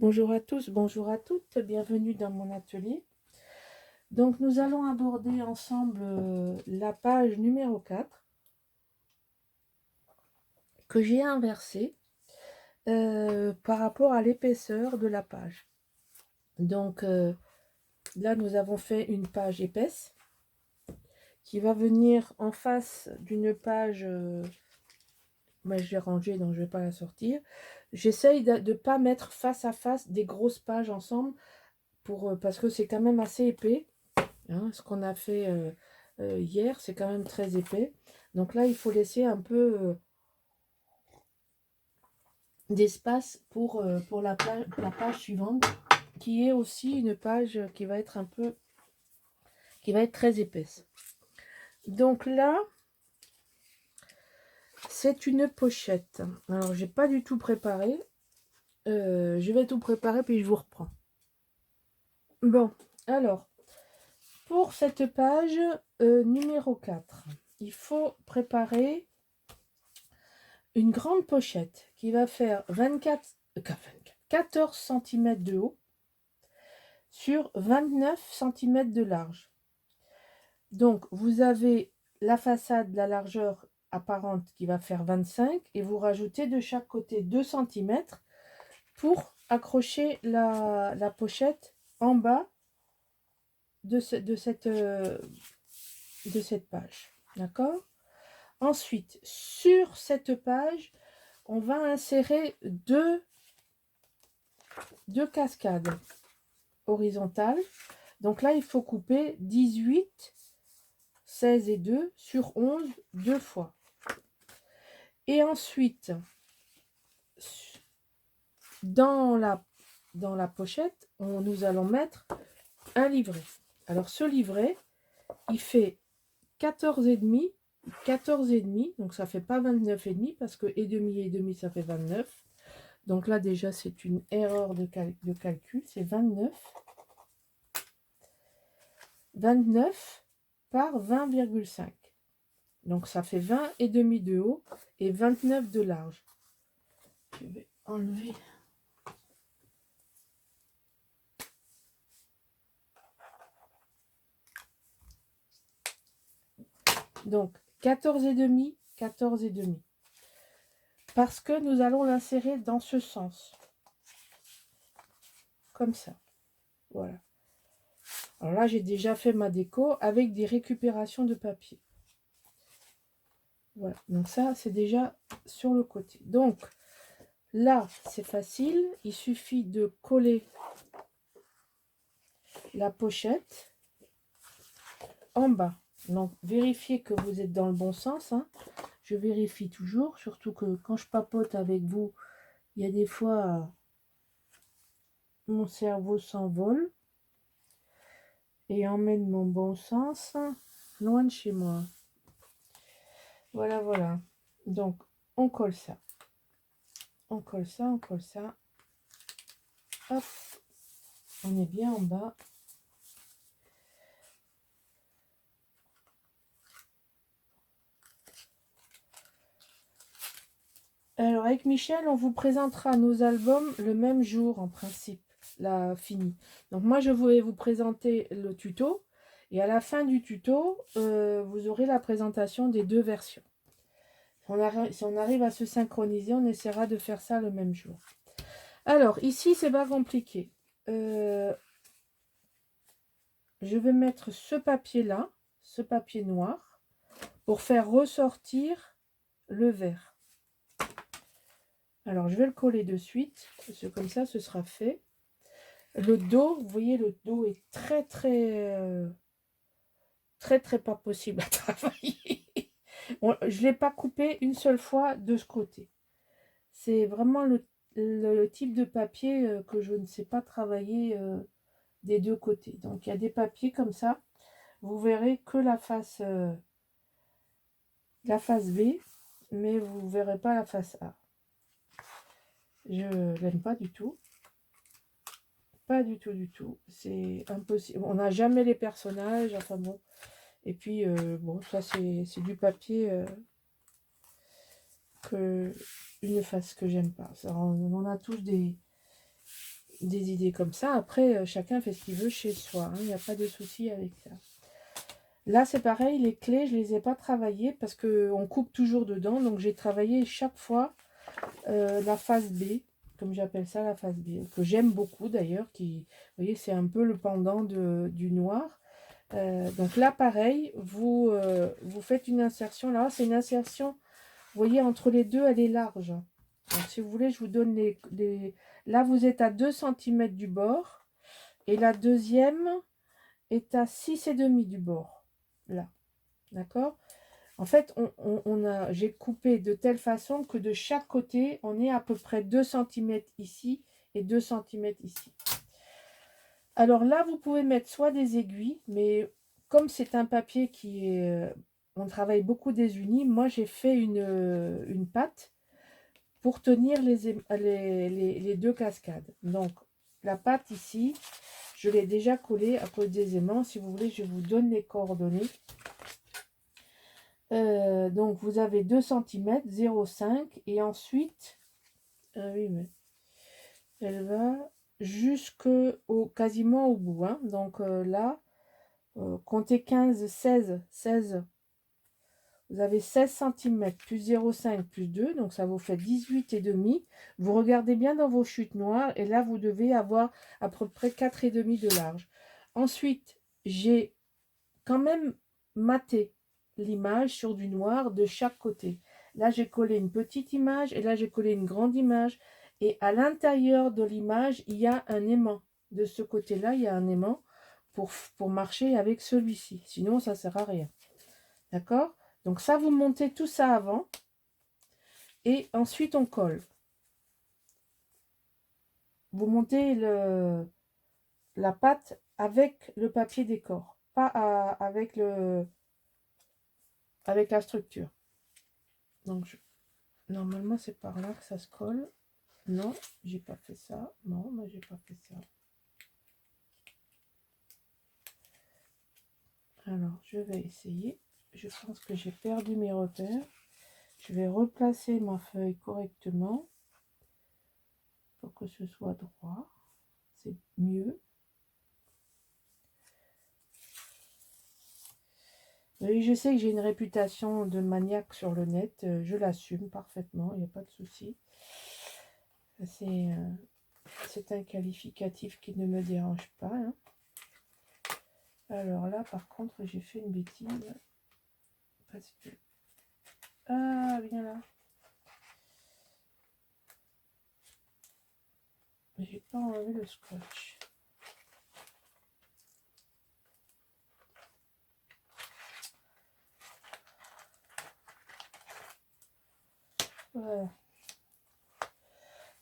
Bonjour à tous, bonjour à toutes, bienvenue dans mon atelier. Donc nous allons aborder ensemble la page numéro 4 que j'ai inversée par rapport à l'épaisseur de la page. Donc là nous avons fait une page épaisse qui va venir en face d'une page, moi je l'ai rangée donc je ne vais pas la sortir. J'essaye de ne pas mettre face à face des grosses pages ensemble parce que c'est quand même assez épais. Hein, ce qu'on a fait hier, c'est quand même très épais. Donc là, il faut laisser un peu d'espace pour la page suivante, qui est aussi une page qui va être très épaisse. Donc là, c'est une pochette. Alors, j'ai pas du tout préparé. Je vais tout préparer, puis je vous reprends. Bon, alors, pour cette page numéro 4, il faut préparer une grande pochette qui va faire 14 cm de haut sur 29 cm de large. Donc, vous avez la façade, la largeur apparente qui va faire 25 et vous rajoutez de chaque côté 2 cm pour accrocher la pochette en bas de cette page. D'accord ? Ensuite, sur cette page, on va insérer deux cascades horizontales. Donc là, il faut couper 18, 16 et 2 sur 11 deux fois. Et ensuite, dans la pochette, nous allons mettre un livret. Alors ce livret, il fait 14,5, 14,5, donc ça fait pas 29,5 parce que et demi, ça fait 29. Donc là, déjà, c'est une erreur de calcul. C'est 29 par 20,5. Donc, ça fait 20,5 de haut et 29 de large. Je vais enlever. Donc, 14,5, 14,5. Parce que nous allons l'insérer dans ce sens. Comme ça. Voilà. Alors là, j'ai déjà fait ma déco avec des récupérations de papier. Voilà. Donc ça, c'est déjà sur le côté. Donc, là, c'est facile. Il suffit de coller la pochette en bas. Donc, vérifiez que vous êtes dans le bon sens. Hein. Je vérifie toujours, surtout que quand je papote avec vous, il y a des fois, mon cerveau s'envole et emmène mon bon sens loin de chez moi. Voilà, voilà. Donc, on colle ça. On colle ça, on colle ça. Hop, on est bien en bas. Alors, avec Michel, on vous présentera nos albums le même jour, en principe, la fini. Donc, moi, je vais vous présenter le tuto. Et à la fin du tuto, vous aurez la présentation des deux versions. Si on arrive à se synchroniser, on essaiera de faire ça le même jour. Alors, ici, c'est pas compliqué. Je vais mettre ce papier-là, ce papier noir, pour faire ressortir le vert. Alors, je vais le coller de suite, parce que comme ça, ce sera fait. Le dos, vous voyez, le dos est très, très pas possible à travailler. Bon, je ne l'ai pas coupé une seule fois de ce côté. C'est vraiment le type de papier que je ne sais pas travailler des deux côtés. Donc, il y a des papiers comme ça. Vous verrez que la face B, mais vous ne verrez pas la face A. Je l'aime pas du tout. Pas du tout, du tout. C'est impossible. On n'a jamais les personnages. Enfin bon. Et puis, bon, ça c'est du papier une face que j'aime pas. Ça, on a tous des des idées comme ça. Après, chacun fait ce qu'il veut chez soi. Il n'y a pas de souci avec ça. Là, c'est pareil, les clés, je ne les ai pas travaillées parce qu'on coupe toujours dedans. Donc, j'ai travaillé chaque fois la face B, comme j'appelle ça, la face B, que j'aime beaucoup d'ailleurs. Vous voyez, c'est un peu le pendant du noir. Donc là, pareil, vous faites une insertion. Là, c'est une insertion, vous voyez, entre les deux, elle est large. Donc, si vous voulez, je vous donne les... Là, vous êtes à 2 cm du bord. Et la deuxième est à 6,5 du bord. Là, d'accord? En fait, j'ai coupé de telle façon que de chaque côté, on est à peu près 2 cm ici et 2 cm ici. Alors là, vous pouvez mettre soit des aiguilles, mais comme c'est un papier qui est... on travaille beaucoup désunis, moi j'ai fait une pâte pour tenir les deux cascades. Donc, la pâte ici, je l'ai déjà collée à cause des aimants. Si vous voulez, je vous donne les coordonnées. Donc, vous avez 2 cm, 0,5 et ensuite, oui, mais elle va quasiment au bout. Hein. Donc là, comptez 15, 16. Vous avez 16 cm plus 0,5 plus 2, donc ça vous fait 18,5. Vous regardez bien dans vos chutes noires et là, vous devez avoir à peu près 4,5 de large. Ensuite, j'ai quand même maté l'image sur du noir de chaque côté. Là, j'ai collé une petite image et là, j'ai collé une grande image. Et à l'intérieur de l'image, il y a un aimant. De ce côté-là, il y a un aimant pour marcher avec celui-ci. Sinon, ça ne sert à rien. D'accord? Donc ça, vous montez tout ça avant. Et ensuite, on colle. Vous montez la pâte avec le papier décor. Pas avec la structure. Donc, normalement, c'est par là que ça se colle. Non, j'ai pas fait ça. Non, mais j'ai pas fait ça. Alors, je vais essayer. Je pense que j'ai perdu mes repères. Je vais replacer ma feuille correctement pour que ce soit droit. C'est mieux. Oui, je sais que j'ai une réputation de maniaque sur le net. Je l'assume parfaitement. Il n'y a pas de souci. C'est un qualificatif qui ne me dérange pas. Hein. Alors là, par contre, j'ai fait une bêtise. Parce que... Ah, viens là. J'ai pas enlevé le scotch. Voilà.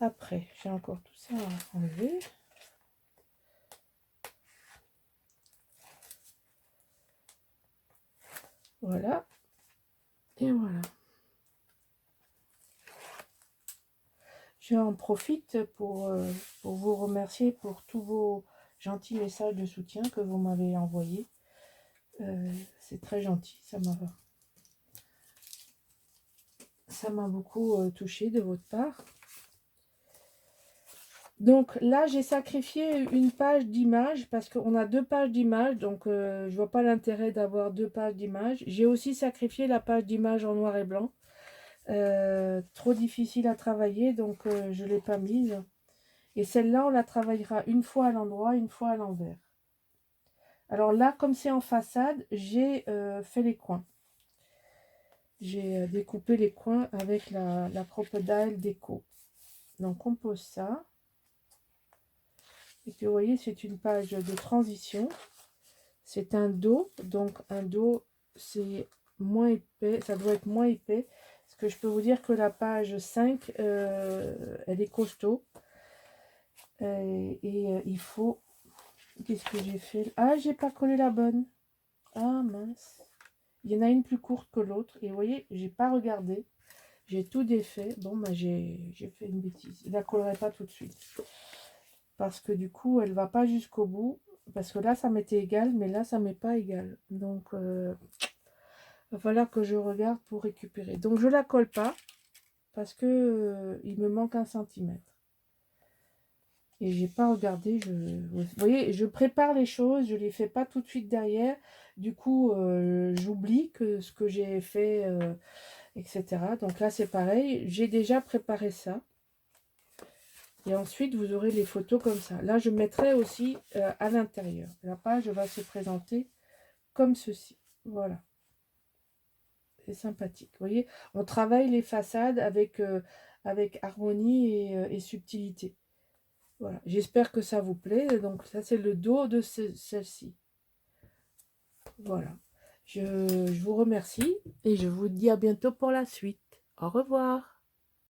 Après, j'ai encore tout ça à enlever. Voilà. Et voilà. J'en profite pour vous remercier pour tous vos gentils messages de soutien que vous m'avez envoyés. C'est très gentil. Ça m'a beaucoup touché de votre part. Donc là, j'ai sacrifié une page d'image parce qu'on a 2 pages d'image. Donc, je ne vois pas l'intérêt d'avoir 2 pages d'image. J'ai aussi sacrifié la page d'image en noir et blanc. Trop difficile à travailler, donc je ne l'ai pas mise. Et celle-là, on la travaillera une fois à l'endroit, une fois à l'envers. Alors là, comme c'est en façade, j'ai fait les coins. J'ai découpé les coins avec la Crocodile Déco. Donc on pose ça. Et puis vous voyez, c'est une page de transition. C'est un dos. Donc un dos, c'est moins épais. Ça doit être moins épais. Parce que je peux vous dire que la page 5, elle est costaud. Il faut... Qu'est-ce que j'ai fait? Ah, j'ai pas collé la bonne. Ah, mince. Il y en a une plus courte que l'autre. Et vous voyez, j'ai pas regardé. J'ai tout défait. Bon, bah, j'ai fait une bêtise. Je la collerai pas tout de suite. Parce que du coup, elle va pas jusqu'au bout. Parce que là, ça m'était égal. Mais là, ça m'est pas égal. Donc, il va falloir que je regarde pour récupérer. Donc, je la colle pas. Parce que il me manque 1 centimètre. Et j'ai pas regardé. Vous voyez, je prépare les choses, je les fais pas tout de suite derrière. Du coup, j'oublie que ce que j'ai fait, etc. Donc là, c'est pareil. J'ai déjà préparé ça. Et ensuite, vous aurez les photos comme ça. Là, je mettrai aussi à l'intérieur. La page va se présenter comme ceci. Voilà. C'est sympathique. Vous voyez, on travaille les façades avec harmonie et subtilité. Voilà. J'espère que ça vous plaît. Donc, ça, c'est le dos de celle-ci. Voilà. Je vous remercie et je vous dis à bientôt pour la suite. Au revoir.